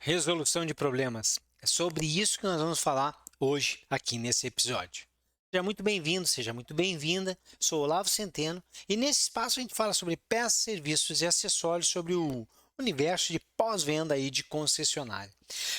Resolução de problemas. É sobre isso que nós vamos falar hoje aqui nesse episódio. Seja muito bem-vindo, seja muito bem-vinda. Sou Olavo Centeno e nesse espaço a gente fala sobre peças, serviços e acessórios sobre o universo de pós-venda aí de concessionária.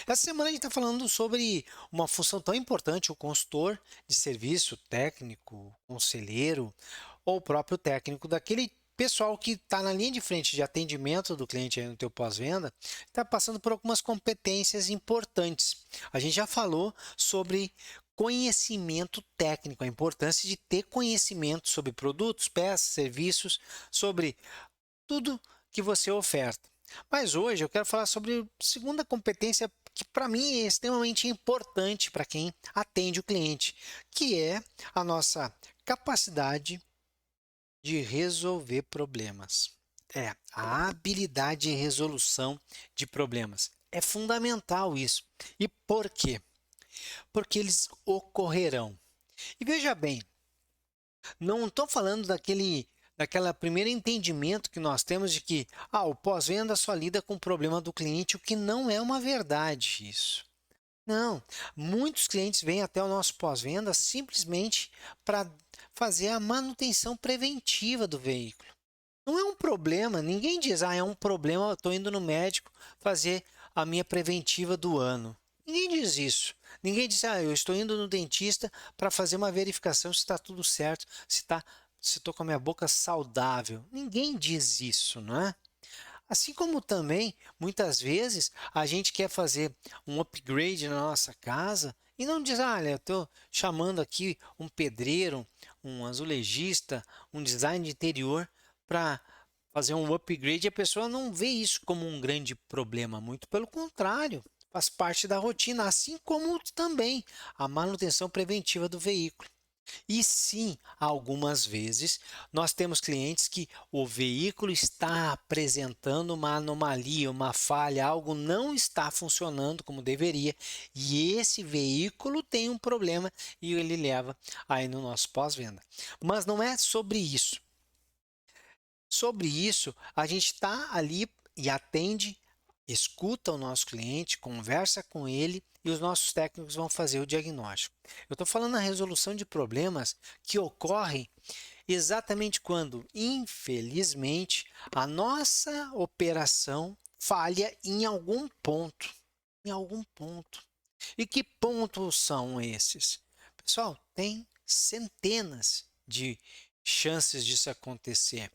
Essa semana a gente está falando sobre uma função tão importante, o consultor de serviço, técnico, conselheiro ou o próprio técnico daquele pessoal que está na linha de frente de atendimento do cliente aí no teu pós-venda, está passando por algumas competências importantes. A gente já falou sobre conhecimento técnico, a importância de ter conhecimento sobre produtos, peças, serviços, sobre tudo que você oferta. Mas hoje eu quero falar sobre a segunda competência que para mim é extremamente importante para quem atende o cliente, que é a nossa capacidade de resolver problemas. É, a habilidade de resolução de problemas. É fundamental isso. E por quê? Porque eles ocorrerão. E veja bem, não estou falando daquela primeiro entendimento que nós temos de que o pós-venda só lida com o problema do cliente, o que não é uma verdade isso. Não, muitos clientes vêm até o nosso pós-venda simplesmente para fazer a manutenção preventiva do veículo. Não é um problema, ninguém diz, é um problema, eu estou indo no médico fazer a minha preventiva do ano. Ninguém diz isso. Ninguém diz, eu estou indo no dentista para fazer uma verificação se está tudo certo, se estou com a minha boca saudável. Ninguém diz isso, não é? Assim como também, muitas vezes, a gente quer fazer um upgrade na nossa casa e não diz, olha, eu estou chamando aqui um pedreiro, um azulejista, um design de interior para fazer um upgrade. A pessoa não vê isso como um grande problema, muito pelo contrário, faz parte da rotina, assim como também a manutenção preventiva do veículo. E sim, algumas vezes nós temos clientes que o veículo está apresentando uma anomalia, uma falha, algo não está funcionando como deveria, e esse veículo tem um problema e ele leva aí no nosso pós-venda. Mas não é sobre isso. Sobre isso, a gente está ali e atende, escuta o nosso cliente, conversa com ele e os nossos técnicos vão fazer o diagnóstico. Eu estou falando da resolução de problemas que ocorrem exatamente quando, infelizmente, a nossa operação falha em algum ponto. Em algum ponto. E que pontos são esses? Pessoal, tem centenas de chances disso acontecer.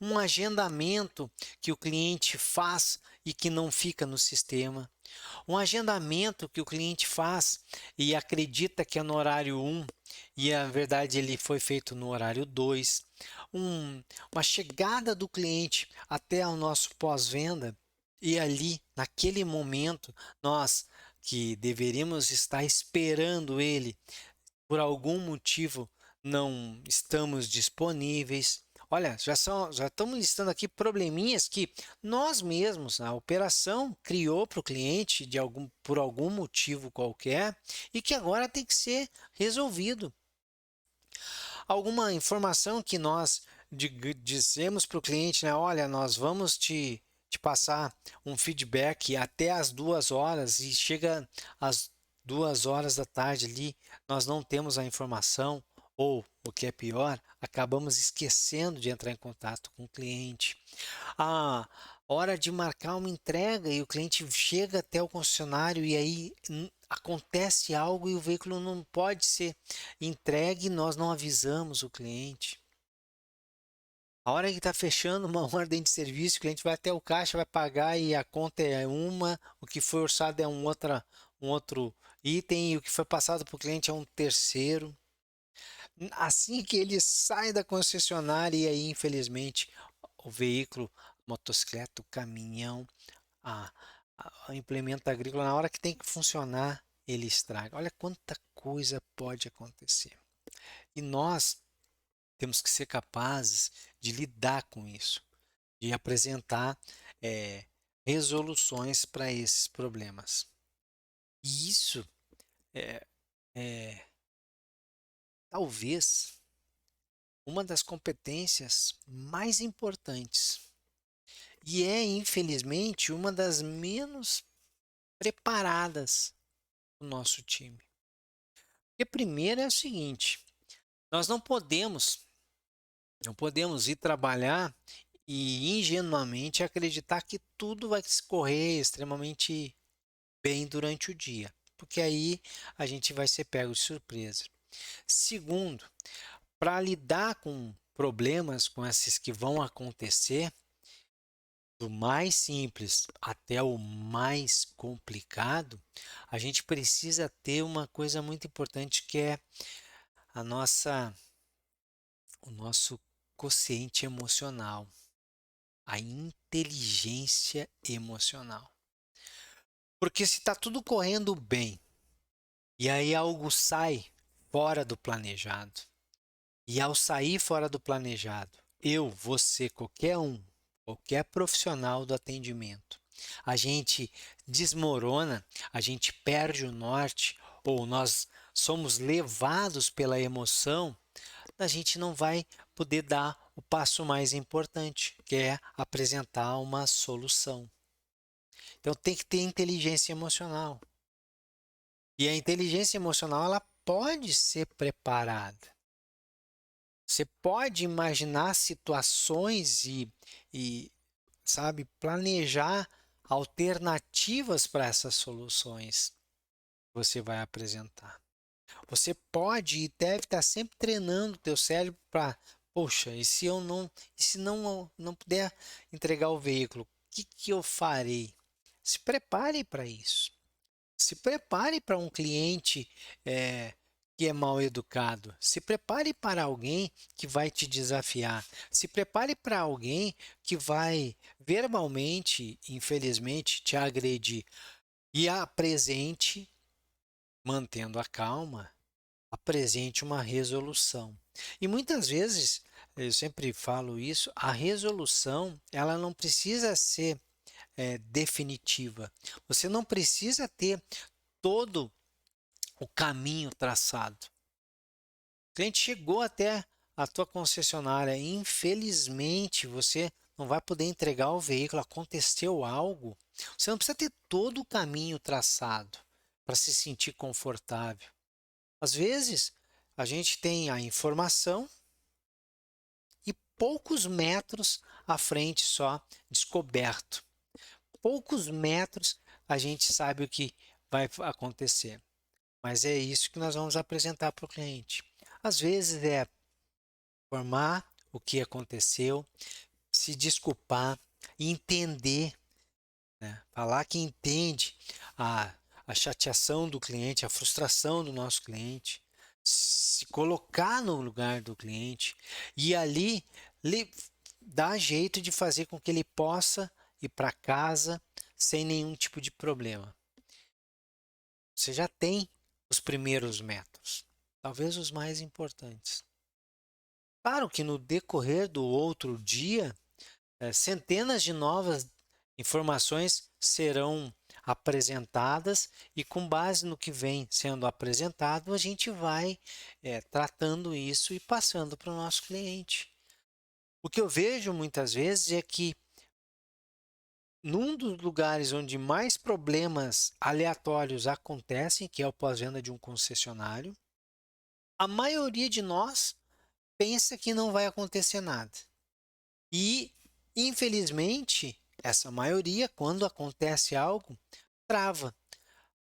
Um agendamento que o cliente faz e que não fica no sistema. Um agendamento que o cliente faz e acredita que é no horário 1 e na verdade ele foi feito no horário 2. Uma chegada do cliente até o nosso pós-venda e ali, naquele momento, nós que deveríamos estar esperando ele por algum motivo não estamos disponíveis. Olha, já estamos listando aqui probleminhas que nós mesmos, a operação criou para o cliente por algum motivo qualquer e que agora tem que ser resolvido. Alguma informação que nós dizemos para o cliente, né? Olha, nós vamos te passar um feedback até as 2 horas e chega às 2 horas da tarde ali, nós não temos a informação ou, o que é pior, acabamos esquecendo de entrar em contato com o cliente. A hora de marcar uma entrega e o cliente chega até o concessionário e aí acontece algo e o veículo não pode ser entregue, nós não avisamos o cliente. A hora que está fechando uma ordem de serviço, o cliente vai até o caixa, vai pagar e a conta é uma, o que foi orçado é um outro item e o que foi passado para o cliente é um terceiro. Assim que ele sai da concessionária e aí, infelizmente, o veículo, a motocicleta, o caminhão, a, a implemento agrícola, na hora que tem que funcionar, ele estraga. Olha quanta coisa pode acontecer. E nós temos que ser capazes de lidar com isso, de apresentar eh, resoluções para esses problemas. E isso é, é talvez uma das competências mais importantes. E é, infelizmente, uma das menos preparadas para o nosso time. Porque primeiro é o seguinte, nós não podemos ir trabalhar e ingenuamente acreditar que tudo vai correr extremamente bem durante o dia, porque aí a gente vai ser pego de surpresa. Segundo, para lidar com problemas com esses que vão acontecer, do mais simples até o mais complicado, a gente precisa ter uma coisa muito importante que é a nossa o nosso quociente emocional, a inteligência emocional. Porque se está tudo correndo bem e aí algo sai fora do planejado, e ao sair fora do planejado, eu, você, qualquer profissional do atendimento, a gente desmorona, a gente perde o norte, ou nós somos levados pela emoção, a gente não vai poder dar o passo mais importante, que é apresentar uma solução. Então tem que ter inteligência emocional. E a inteligência emocional ela pode ser preparada. Você pode imaginar situações e sabe, planejar alternativas para essas soluções que você vai apresentar. Você pode e deve estar sempre treinando o teu cérebro para, poxa, e se não puder entregar o veículo, o que eu farei? Se prepare para isso. Se prepare para um cliente que é mal educado. Se prepare para alguém que vai te desafiar. Se prepare para alguém que vai verbalmente, infelizmente, te agredir. E apresente, mantendo a calma, apresente uma resolução. E muitas vezes, eu sempre falo isso, a resolução ela não precisa ser definitiva. Você não precisa ter todo o caminho traçado. O cliente chegou até a tua concessionária, infelizmente você não vai poder entregar o veículo, aconteceu algo. Você não precisa ter todo o caminho traçado para se sentir confortável. Às vezes, a gente tem a informação e poucos metros à frente só descoberto. Poucos metros a gente sabe o que vai acontecer. Mas é isso que nós vamos apresentar para o cliente. Às vezes é informar o que aconteceu, se desculpar, entender, né? Falar que entende a, a chateação do cliente, a frustração do nosso cliente, se colocar no lugar do cliente e ali dar jeito de fazer com que ele possa ir para casa sem nenhum tipo de problema. Você já tem os primeiros métodos, talvez os mais importantes. Claro que no decorrer do outro dia, centenas de novas informações serão apresentadas e com base no que vem sendo apresentado, a gente vai tratando isso e passando para o nosso cliente. O que eu vejo muitas vezes é que num dos lugares onde mais problemas aleatórios acontecem, que é o pós-venda de um concessionário, a maioria de nós pensa que não vai acontecer nada. E, infelizmente, essa maioria, quando acontece algo, trava.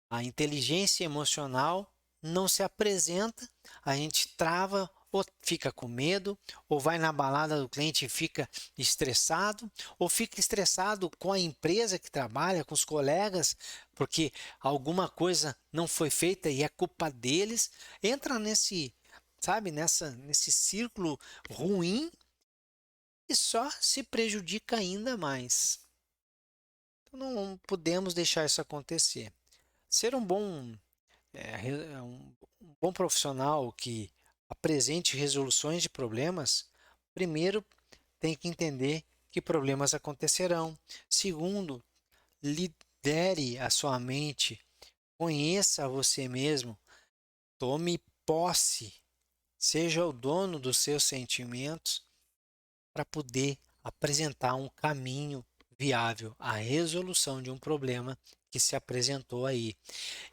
A inteligência emocional não se apresenta, a gente trava ou fica com medo, ou vai na balada do cliente e fica estressado, ou fica estressado com a empresa que trabalha, com os colegas, porque alguma coisa não foi feita e é culpa deles. Entra nesse, sabe, nesse círculo ruim e só se prejudica ainda mais. Então não podemos deixar isso acontecer. Ser um bom profissional que apresente resoluções de problemas, primeiro tem que entender que problemas acontecerão. Segundo, lidere a sua mente, conheça você mesmo, tome posse, seja o dono dos seus sentimentos para poder apresentar um caminho viável à resolução de um problema que que se apresentou aí.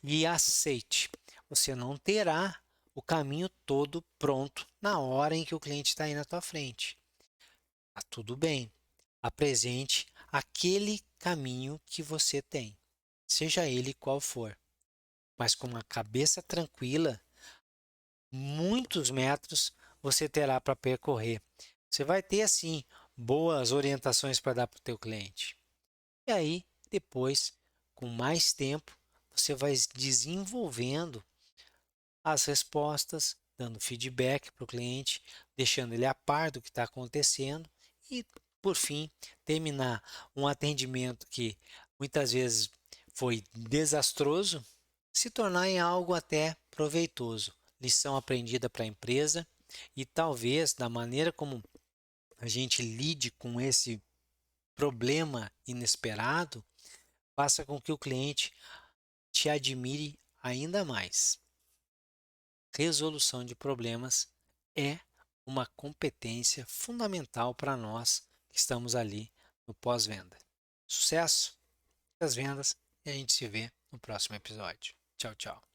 E aceite, você não terá o caminho todo pronto na hora em que o cliente está aí na tua frente. Tá tudo bem. Apresente aquele caminho que você tem, seja ele qual for, mas com uma cabeça tranquila, muitos metros você terá para percorrer. Você vai ter, assim, boas orientações para dar para o teu cliente. E aí, depois, com mais tempo, você vai desenvolvendo as respostas, dando feedback para o cliente, deixando ele a par do que está acontecendo e, por fim, terminar um atendimento que muitas vezes foi desastroso, se tornar em algo até proveitoso, lição aprendida para a empresa e talvez da maneira como a gente lide com esse problema inesperado, faça com que o cliente te admire ainda mais. Resolução de problemas é uma competência fundamental para nós que estamos ali no pós-venda. Sucesso das vendas e a gente se vê no próximo episódio. Tchau, tchau.